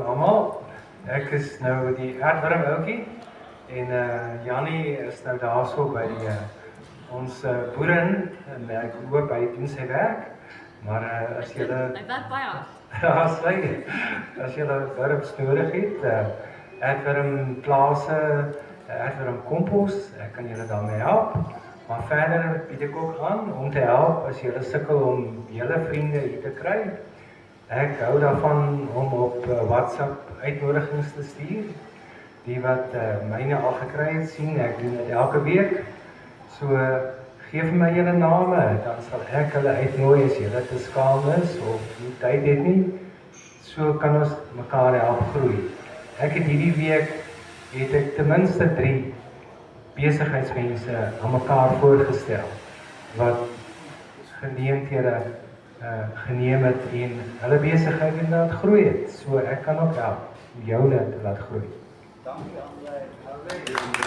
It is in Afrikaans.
almal. Ek is nou die aardwurm ouetjie en Jannie is nou daarso by ons boerin en ek hoop hy doen sy werk. Maar as jy Hy werk baie hard. Ja, sê, as jy wurms nodig het, aardwurm plase, aardwurm kompos, ek kan julle daarmee help. Maar verder bied ek ook aan om te help as julle sukkel om julle vriende hier te kry. Ek hou daarvan om op WhatsApp uitnodigings te stuur. Die wat myne al gekry het sien, ek doen dit elke week. So gee vir my julle name, dan sal ek hulle uitnooi as julle te skaam is of nie tyd het nie. So kan ons mekaar help groei. Ek het hierdie week ten minste 3 besigheidsmense aan mekaar voorgestel wat geleenthede geneem het en hulle besigheid laat groei het. So ek kan ook help om jou te laat groei. Dankie André.